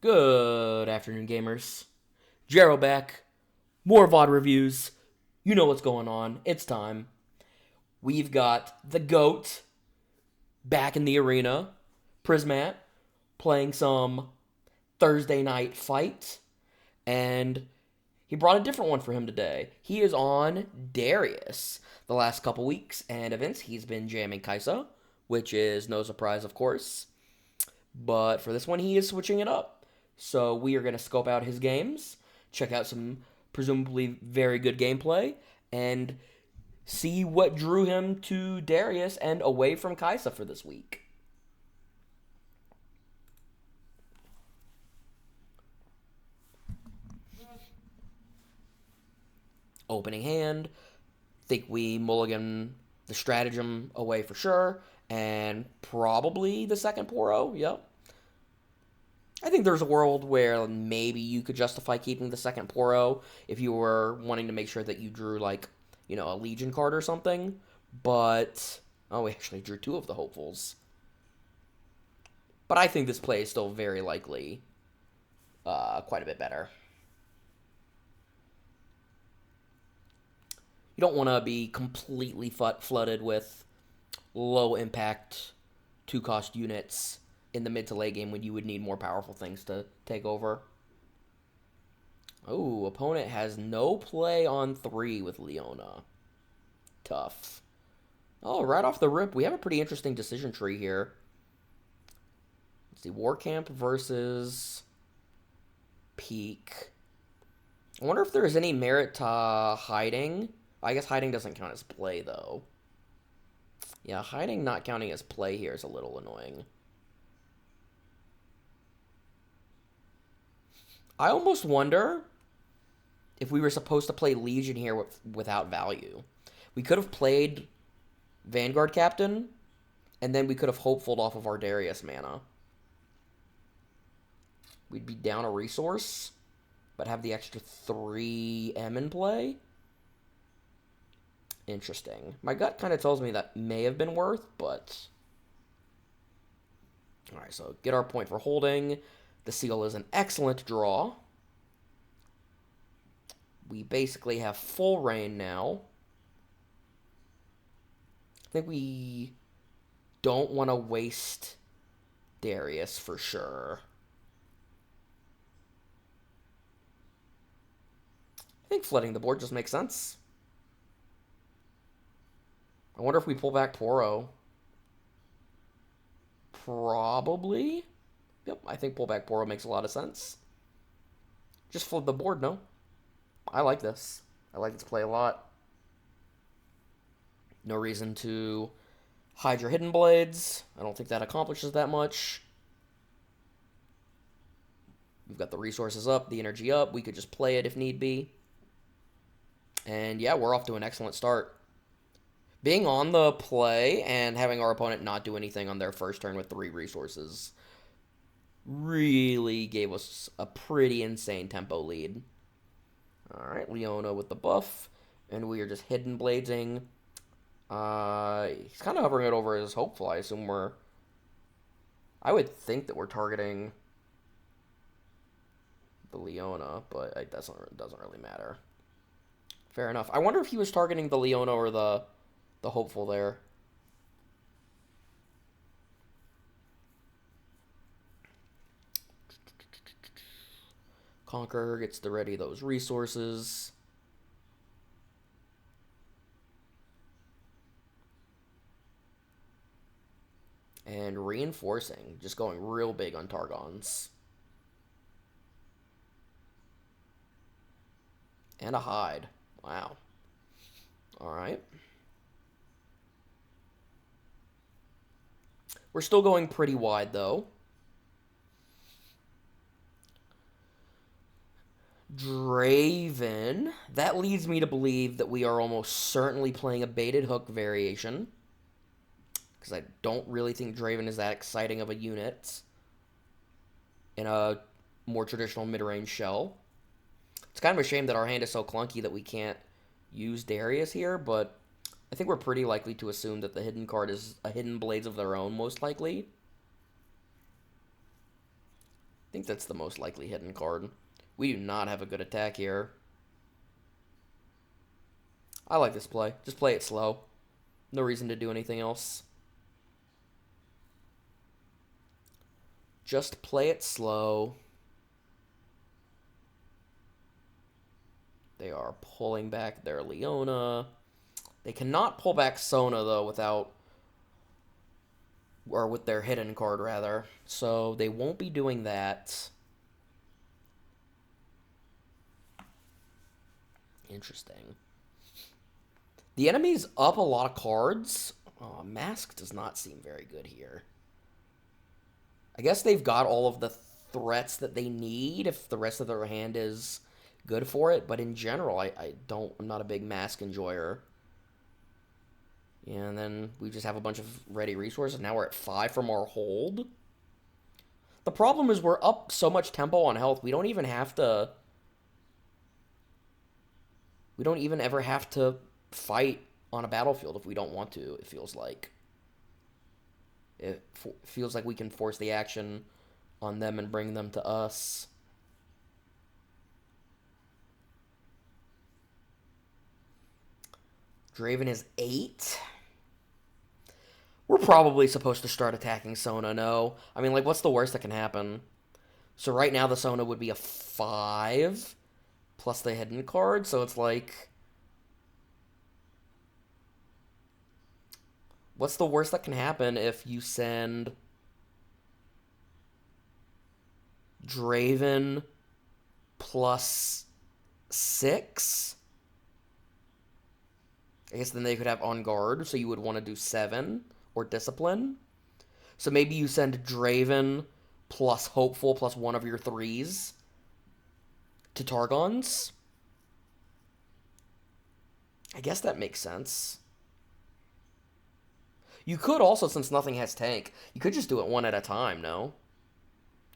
Good afternoon, gamers. Jaraoh back. More VOD reviews. You know what's going on. It's time. We've got the GOAT back in the arena. Prismat playing some Thursday night fight. And he brought a different one for him today. He is on Darius. The last couple weeks and events, he's been jamming Kaisa, which is no surprise, of course. But for this one, he is switching it up. So we are going to scope out his games, check out some presumably very good gameplay, and see what drew him to Darius and away from Kaisa for this week. Opening hand. Think we mulligan the stratagem away for sure, and probably the second Poro. Yep. I think there's a world where maybe you could justify keeping the second Poro if you were wanting to make sure that you drew, like, you know, a Legion card or something. But, oh, we actually drew two of the Hopefuls. But I think this play is still very likely quite a bit better. You don't want to be completely flooded with low-impact 2-cost units in the mid to late game when you would need more powerful things to take over. Oh, opponent has no play on 3 with Leona. Tough. Oh, right off the rip, we have a pretty interesting decision tree here. Let's see, Warcamp versus Peak. I wonder if there's any merit to hiding. I guess hiding doesn't count as play, though. Yeah, hiding not counting as play here is a little annoying. I almost wonder if we were supposed to play Legion here without value. We could have played Vanguard Captain, and then we could have hopefuled off of our Darius mana. We'd be down a resource, but have the extra 3M in play. Interesting. My gut kind of tells me that may have been worth, but... Alright, so get our point for holding. The seal is an excellent draw. We basically have full rain now. I think we don't want to waste Darius for sure. I think flooding the board just makes sense. I wonder if we pull back Poro. Probably. Yep, I think pullback Poro makes a lot of sense. Just flood the board, no? I like this. I like this play a lot. No reason to hide your Hidden Blades. I don't think that accomplishes that much. We've got the resources up, the energy up. We could just play it if need be. And yeah, we're off to an excellent start. Being on the play and having our opponent not do anything on their first turn with 3 resources really gave us a pretty insane tempo lead. Alright, Leona with the buff, and we are just Hidden Bladesing. He's kind of hovering it over his Hopeful. I assume I would think that we're targeting the Leona, but it doesn't really matter. Fair enough. I wonder if he was targeting the Leona or the Hopeful there. Conqueror gets to ready those resources. And reinforcing, just going real big on Targons. And a hide. Wow. Alright. We're still going pretty wide, though. Draven. That leads me to believe that we are almost certainly playing a baited hook variation. Because I don't really think Draven is that exciting of a unit in a more traditional mid-range shell. It's kind of a shame that our hand is so clunky that we can't use Darius here, but I think we're pretty likely to assume that the hidden card is a Hidden Blades of their own, most likely. think that's the most likely hidden card. We do not have a good attack here. I like this play. Just play it slow. No reason to do anything else. Just play it slow. They are pulling back their Leona. They cannot pull back Sona, though, without... or with their hidden card, rather. So they won't be doing that. Interesting. The enemy's up a lot of cards. Oh, Mask does not seem very good here. I guess they've got all of the threats that they need if the rest of their hand is good for it. But in general, I'm not a big Mask enjoyer. Yeah, and then we just have a bunch of ready resources. Now we're at 5 from our hold. The problem is we're up so much tempo on health, we don't even have to... we don't even ever have to fight on a battlefield if we don't want to, it feels like. It feels like we can force the action on them and bring them to us. Draven is 8. We're probably supposed to start attacking Sona, no? I mean, like, what's the worst that can happen? So right now the Sona would be a 5 plus the hidden card, so it's like... what's the worst that can happen if you send Draven plus 6? I guess then they could have on guard, so you would want to do 7 or discipline. So maybe you send Draven plus hopeful plus one of your 3s to Targons. I guess that makes sense. You could also, since nothing has tank, you could just do it one at a time, no?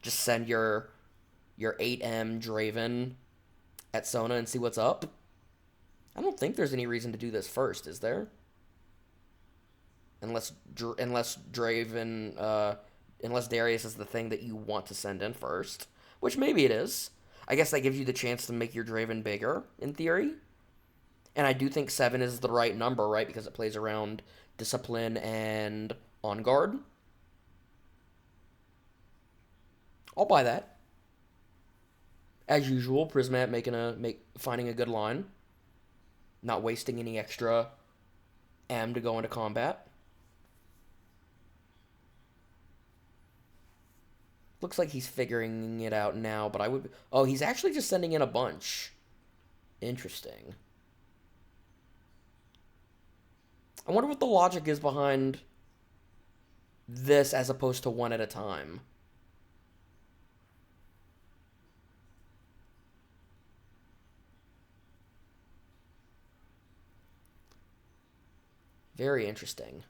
Just send your 8M Draven at Sona and see what's up. I don't think there's any reason to do this first, is there? Unless Draven, unless Darius is the thing that you want to send in first. Which maybe it is. I guess that gives you the chance to make your Draven bigger, in theory. And I do think 7 is the right number, right? Because it plays around discipline and on guard. I'll buy that. As usual, Prismat finding a good line. Not wasting any extra M to go into combat. Looks like he's figuring it out now, but I would... oh, he's actually just sending in a bunch. Interesting. I wonder what the logic is behind this as opposed to one at a time. Very interesting.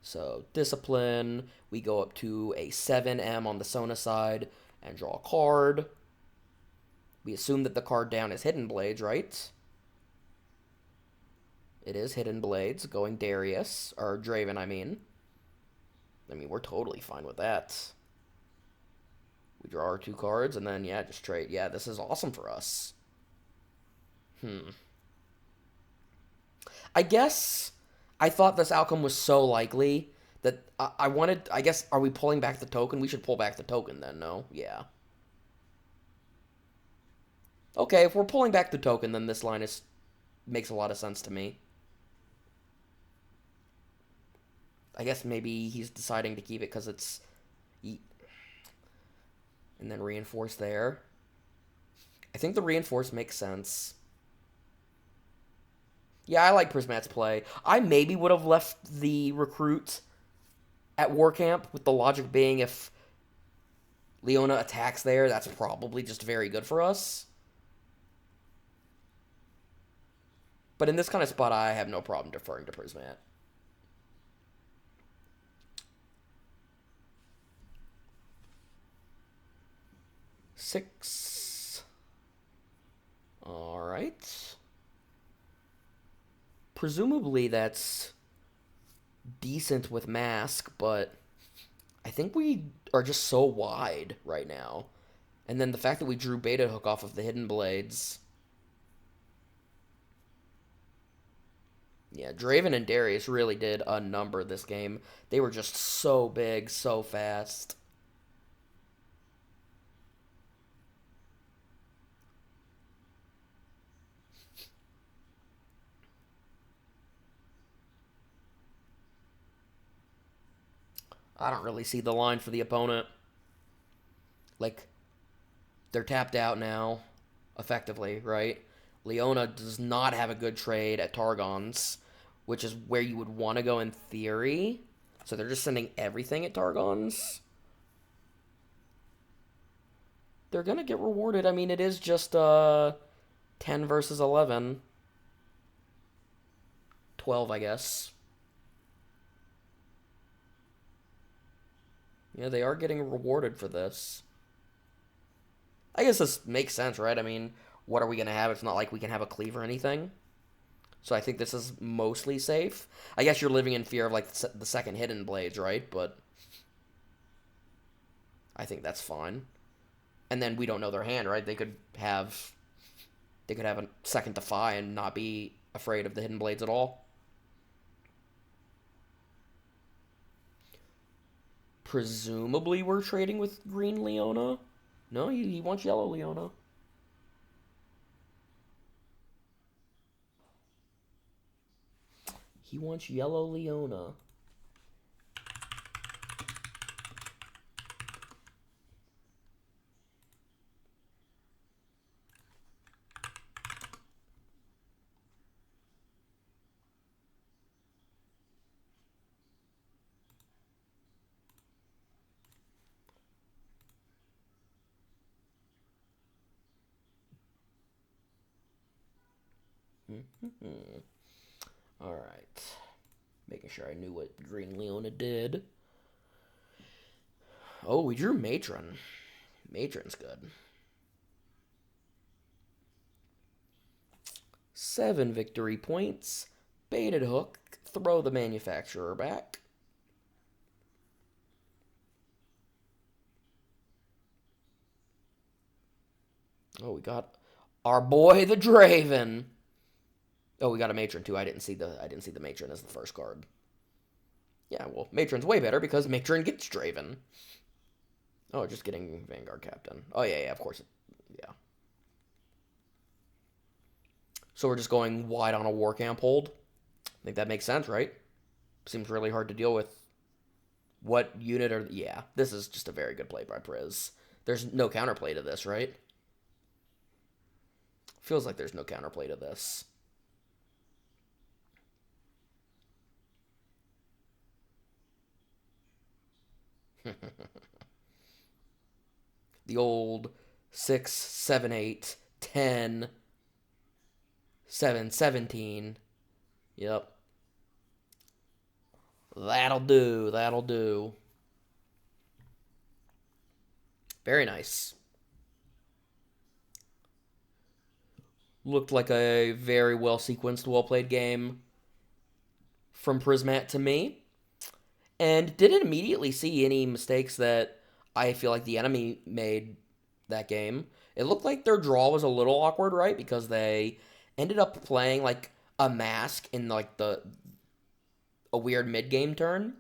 So, discipline, we go up to a 7M on the Sona side and draw a card. We assume that the card down is Hidden Blades, right? It is Hidden Blades, going Darius, or Draven, I mean. We're totally fine with that. We draw our 2 cards, and then, yeah, just trade. Yeah, this is awesome for us. I guess I thought this outcome was so likely that I wanted... I guess, are we pulling back the token? We should pull back the token then, no? Yeah. Okay, if we're pulling back the token, then this line makes a lot of sense to me. I guess maybe he's deciding to keep it because it's... and then reinforce there. I think the reinforce makes sense. Yeah, I like Prismat's play. I maybe would have left the recruit at Warcamp, with the logic being if Leona attacks there, that's probably just very good for us. But in this kind of spot, I have no problem deferring to Prismat. Six. All right. Presumably that's decent with Mask, but I think we are just so wide right now. And then the fact that we drew Beta Hook off of the Hidden Blades. Yeah, Draven and Darius really did a number this game. They were just so big, so fast. I don't really see the line for the opponent. Like, they're tapped out now, effectively, right? Leona does not have a good trade at Targons, which is where you would want to go in theory. So they're just sending everything at Targons. They're going to get rewarded. I mean, it is just 10 versus 11. 12, I guess. Yeah, they are getting rewarded for this. I guess this makes sense, right? I mean, what are we going to have? It's not like we can have a cleave or anything. So I think this is mostly safe. I guess you're living in fear of, like, the second Hidden Blades, right? But I think that's fine. And then we don't know their hand, right? They could have a second Defy and not be afraid of the Hidden Blades at all. Presumably we're trading with green Leona. No, he wants yellow Leona. He wants yellow Leona. All right. Making sure I knew what green Leona did. Oh, we drew Matron. Matron's good. 7 victory points. Baited Hook. Throw the Manufacturer back. Oh, we got our boy the Draven. Oh, we got a Matron too. I didn't see the Matron as the first card. Yeah, well, Matron's way better because Matron gets Draven. Oh, just getting Vanguard Captain. Oh yeah, of course. Yeah. So we're just going wide on a Warcamp hold. I think that makes sense, right? Seems really hard to deal with. What unit are... Yeah, this is just a very good play by Priz. There's no counterplay to this, right? Feels like there's no counterplay to this. The old 6, 7, 8, 10, 7, 17. Yep. That'll do. That'll do. Very nice. Looked like a very well-sequenced, well-played game from Prismat to me. And didn't immediately see any mistakes that I feel like the enemy made that game. It looked like their draw was a little awkward, right? Because they ended up playing like a mask in like a weird mid-game turn,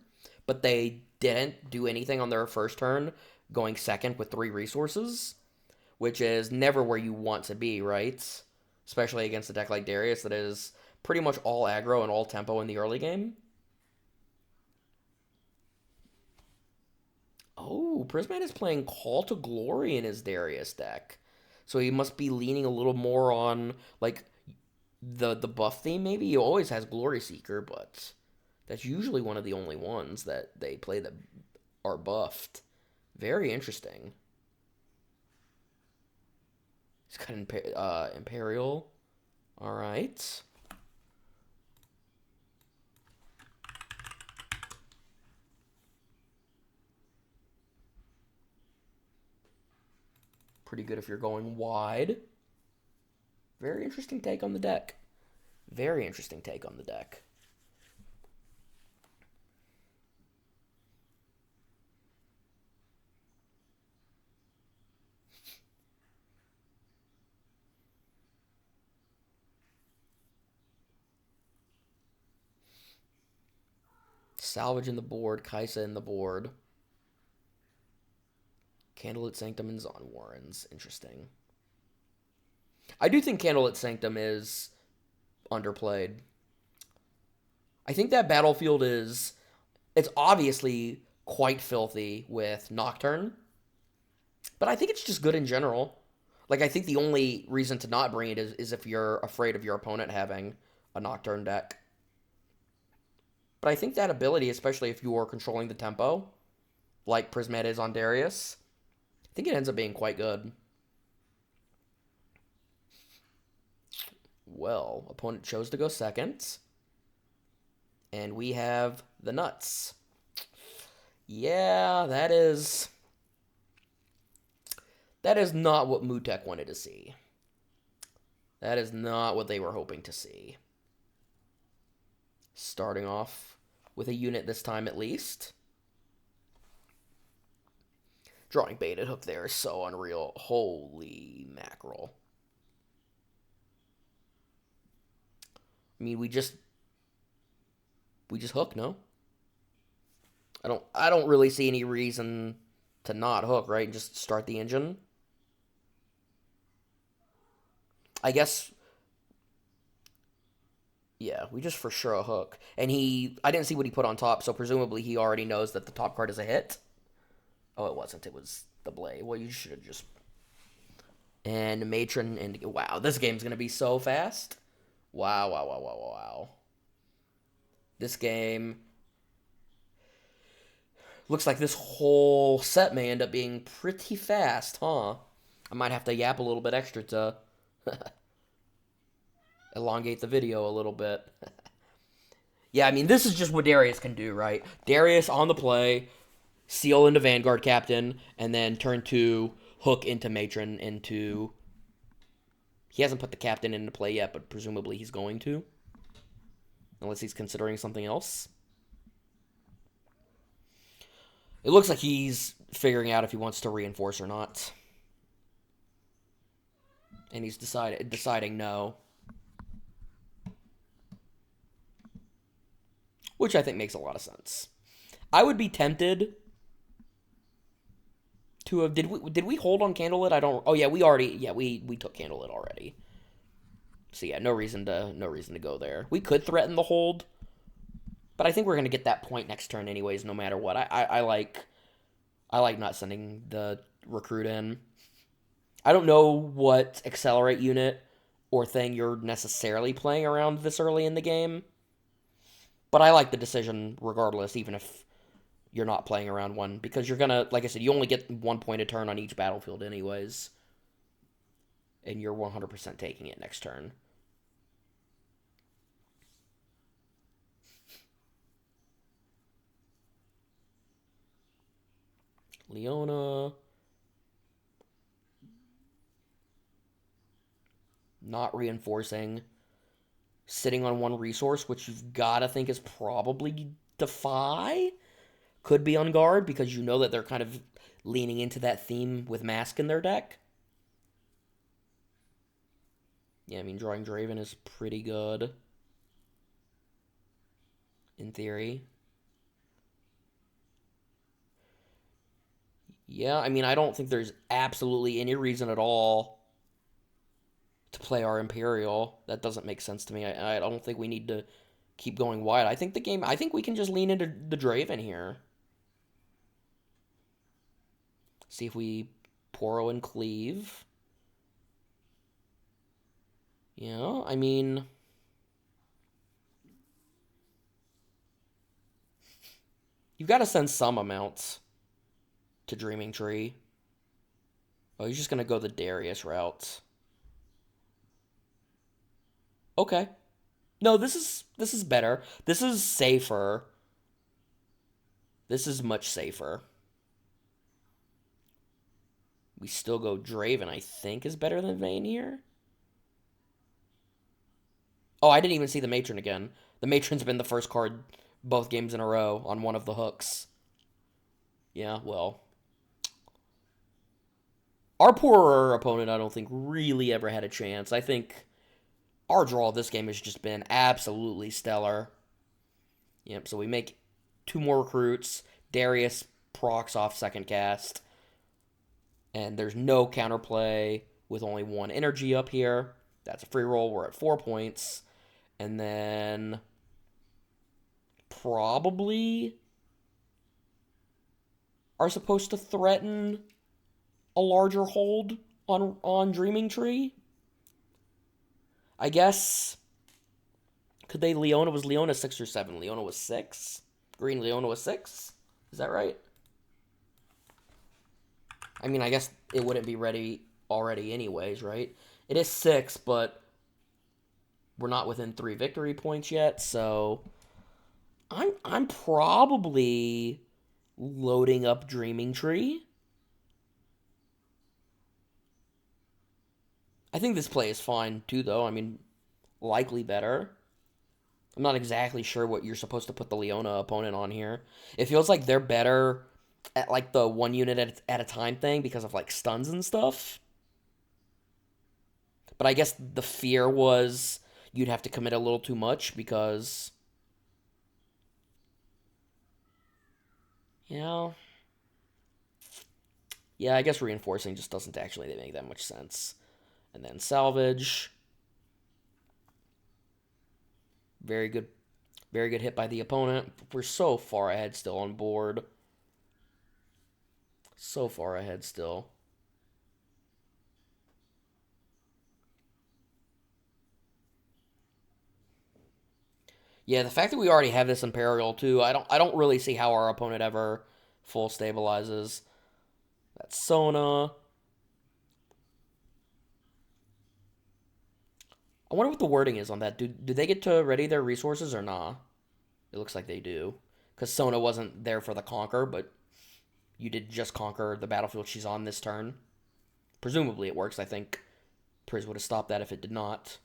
but they didn't do anything on their first turn, going second with 3 resources, which is never where you want to be, right? Especially against a deck like Darius that is pretty much all aggro and all tempo in the early game. Oh, Prismat is playing Call to Glory in his Darius deck. So he must be leaning a little more on, like, the buff theme, maybe? He always has Glory Seeker, but that's usually one of the only ones that they play that are buffed. Very interesting. He's got Imperial. All right. Pretty good if you're going wide. Very interesting take on the deck. Very interesting take on the deck. Salvage in the board, Kaisa in the board. Candlelit, Sanctum, and Zon Warrens. Interesting. I do think Candlelit Sanctum is underplayed. I think that battlefield is... It's obviously quite filthy with Nocturne. But I think it's just good in general. Like, I think the only reason to not bring it is if you're afraid of your opponent having a Nocturne deck. But I think that ability, especially if you're controlling the tempo, like Prismat is on Darius, I think it ends up being quite good. Well, opponent chose to go second. And we have the nuts. Yeah, that is not what Mootek wanted to see. That is not what they were hoping to see. Starting off with a unit this time at least. Drawing baited hook there is so unreal. Holy mackerel. I mean, we just hook, no? I don't really see any reason to not hook, right? Just start the engine. I guess, yeah, we just for sure a hook. And I didn't see what he put on top, so presumably he already knows that the top card is a hit. Oh, it wasn't. It was the Blade. Well, you should have just... And Matron, and wow, this game's going to be so fast. Wow, wow, wow, wow, wow. This game... Looks like this whole set may end up being pretty fast, huh? I might have to yap a little bit extra to elongate the video a little bit. Yeah, I mean, this is just what Darius can do, right? Darius on the play, seal into Vanguard Captain, and then turn 2, hook into Matron, into... He hasn't put the Captain into play yet, but presumably he's going to. Unless he's considering something else. It looks like he's figuring out if he wants to reinforce or not. And he's deciding no. Which I think makes a lot of sense. I would be tempted to have... Did we hold on Candlelit? I don't... Oh, yeah, we already... Yeah, we took Candlelit already. So, yeah, no reason to go there. We could threaten the hold. But I think we're going to get that point next turn anyways, no matter what. I like not sending the recruit in. I don't know what accelerate unit or thing you're necessarily playing around this early in the game. But I like the decision regardless, even if you're not playing around one. Because you're going to, like I said, you only get 1 point a turn on each battlefield anyways. And you're 100% taking it next turn. Leona. Not reinforcing. Sitting on 1 resource, which you've got to think is probably Defy. Could be on guard, because you know that they're kind of leaning into that theme with Mask in their deck. Yeah, I mean, drawing Draven is pretty good. In theory. Yeah, I mean, I don't think there's absolutely any reason at all to play our Imperial. That doesn't make sense to me. I don't think we need to keep going wide. I think we can just lean into the Draven here. See if we Poro and Cleave. Yeah, I mean... You've got to send some amounts to Dreaming Tree. Oh, he's just going to go the Darius route. Okay. No, this is better. This is safer. This is much safer. We still go Draven, I think, is better than Vayne here. Oh, I didn't even see the Matron again. The Matron's been the first card both games in a row on one of the hooks. Yeah, well. Our poorer opponent, I don't think, really ever had a chance. I think our draw this game has just been absolutely stellar. Yep, so we make 2 more recruits. Darius procs off second cast. And there's no counterplay with only 1 energy up here. That's a free roll. We're at 4 points. And then probably are supposed to threaten a larger hold on Dreaming Tree. I guess. Could they Leona? Was Leona 6 or 7? Leona was 6. Green Leona was 6. Is that right? I mean, I guess it wouldn't be ready already anyways, right? It is 6, but we're not within 3 victory points yet, so I'm probably loading up Dreaming Tree. I think this play is fine too, though. I mean, likely better. I'm not exactly sure what you're supposed to put the Leona opponent on here. It feels like they're better at like the 1 unit at a time thing because of like stuns and stuff. But I guess the fear was you'd have to commit a little too much because, yeah, I guess reinforcing just doesn't actually make that much sense. And then salvage. Very good hit by the opponent. We're so far ahead still on board. So far ahead still. Yeah, the fact that we already have this Imperial too, I don't really see how our opponent ever full stabilizes. That's Sona. I wonder what the wording is on that. Do they get to ready their resources or nah? It looks like they do. Because Sona wasn't there for the conquer, but you did just conquer the battlefield she's on this turn. Presumably it works. I think Priz would have stopped that if it did not.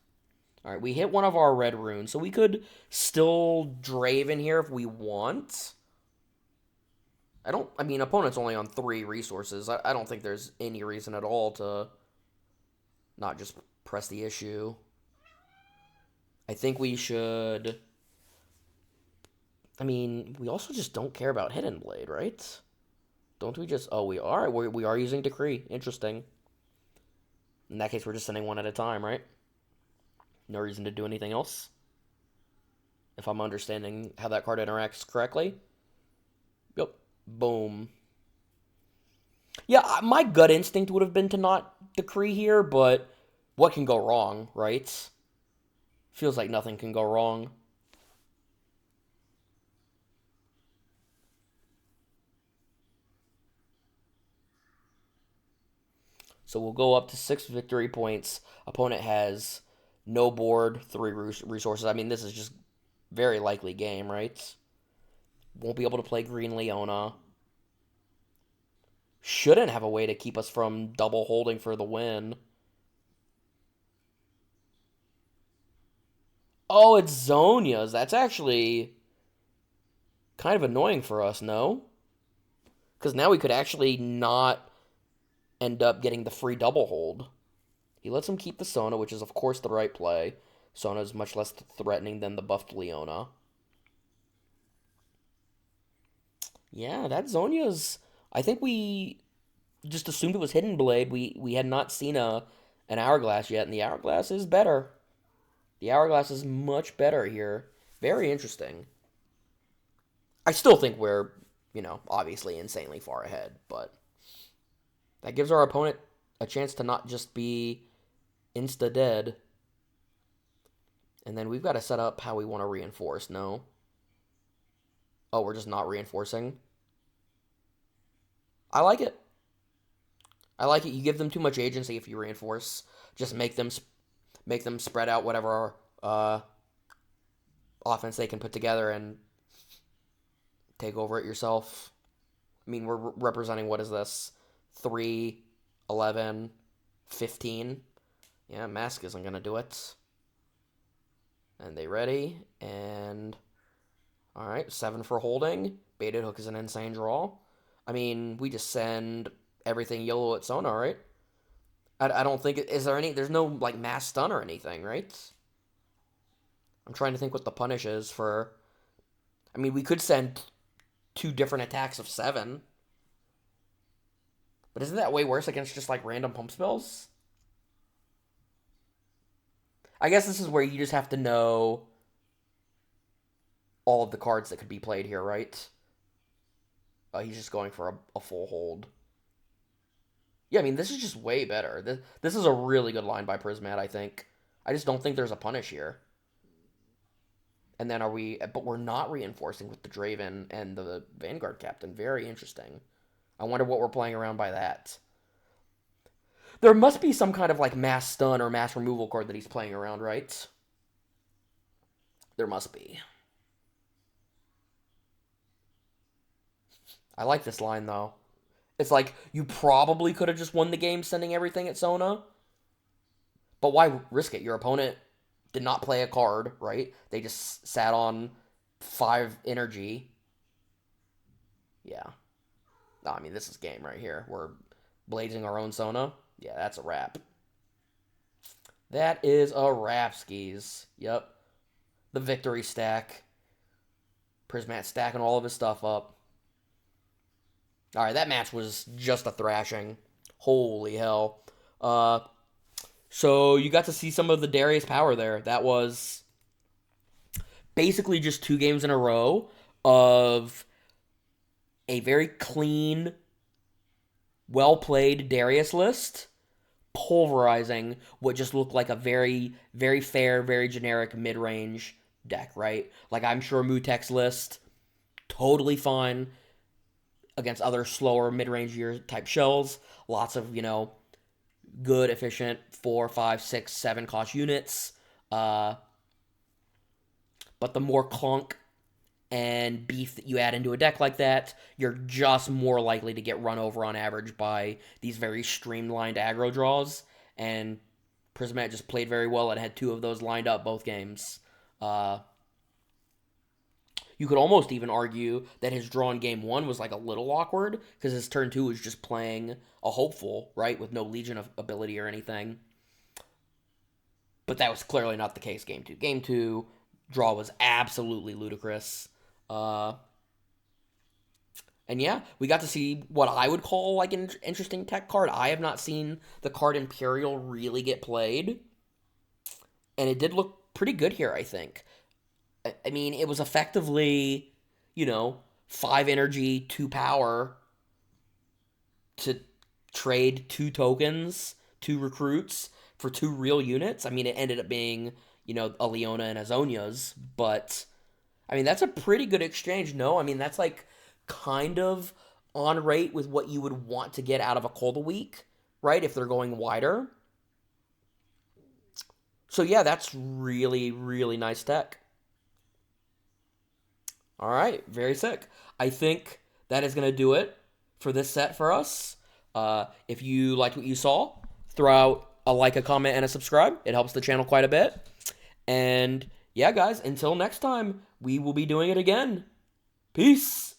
Alright, we hit one of our red runes, so we could still Draven here if we want. I mean, opponent's only on 3 resources. I don't think there's any reason at all to not just press the issue. I think we should. I mean, we also just don't care about Hidden Blade, right? Don't we just. Oh, we are. We are using Decree. Interesting. In that case, we're just sending 1 at a time, right? No reason to do anything else. If I'm understanding how that card interacts correctly. Yep. Boom. Yeah, my gut instinct would have been to not Decree here, but what can go wrong, right? Feels like nothing can go wrong. So we'll go up to 6 victory points. Opponent has no board, 3 resources. I mean, this is just very likely game, right? Won't be able to play Green Leona. Shouldn't have a way to keep us from double holding for the win. Oh, it's Zhonya's. That's actually kind of annoying for us, no? Because now we could actually not end up getting the free double hold. He lets him keep the Sona, which is of course the right play. Sona is much less threatening than the buffed Leona. Yeah, that Zhonya's. I think we just assumed it was Hidden Blade. We had not seen an Hourglass yet, and the Hourglass is better. The Hourglass is much better here. Very interesting. I still think we're, obviously insanely far ahead, but that gives our opponent a chance to not just be insta-dead. And then we've got to set up how we want to reinforce, no? Oh, we're just not reinforcing? I like it. I like it. You give them too much agency if you reinforce. Just make them spread out whatever offense they can put together and take over it yourself. I mean, we're representing, what is this? 3, 11, 15. Yeah, Mask isn't going to do it. And they ready. And, alright, 7 for holding. Baited Hook is an insane draw. I mean, we just send everything yellow at Sona, right? I don't think... There's no, mass stun or anything, right? I'm trying to think what the punish is for... I mean, we could send 2 different attacks of 7. But isn't that way worse against just, like, random pump spells? I guess this is where you just have to know all of the cards that could be played here, right? He's just going for a full hold. Yeah, I mean, this is just way better. This is a really good line by Prismat, I think. I just don't think there's a punish here. And then but we're not reinforcing with the Draven and the Vanguard Captain. Very interesting. I wonder what we're playing around by that. There must be some kind of, like, mass stun or mass removal card that he's playing around, right? There must be. I like this line, though. It's like, you probably could have just won the game sending everything at Sona. But why risk it? Your opponent did not play a card, right? They just sat on 5 energy. Yeah. No, I mean, this is game right here. We're blazing our own Sona. Yeah, that's a wrap. That is a wrap, skis. Yep. The victory stack. Prismat stacking all of his stuff up. Alright, that match was just a thrashing. Holy hell. So you got to see some of the Darius power there. That was basically just 2 games in a row of a very clean, well-played Darius list, pulverizing what just looked like a very, very fair, very generic mid-range deck, right? Like, I'm sure Mootek's list, totally fine against other slower mid-range type shells. Lots of, good, efficient 4, 5, 6, 7 cost units. But the more clunk and beef that you add into a deck like that, you're just more likely to get run over on average by these very streamlined aggro draws. And Prismat just played very well and had 2 of those lined up both games. You could almost even argue that his draw in game 1 was, like, a little awkward, because his turn 2 was just playing a hopeful, right, with no Legion of ability or anything. But that was clearly not the case game 2. Game 2, draw was absolutely ludicrous. And yeah, we got to see what I would call, like, an interesting tech card. I have not seen the card Imperial really get played. And it did look pretty good here, I think. I mean, it was effectively, 5 energy, 2 power to trade 2 tokens, 2 recruits for 2 real units. I mean, it ended up being, a Leona and a Zhonya's, but, I mean, that's a pretty good exchange, no? I mean, that's, like, kind of on rate with what you would want to get out of a Cold a Week, right, if they're going wider. So, yeah, that's really, really nice tech. All right, very sick. I think that is going to do it for this set for us. If you liked what you saw, throw out a like, a comment, and a subscribe. It helps the channel quite a bit. And yeah, guys, until next time, we will be doing it again. Peace.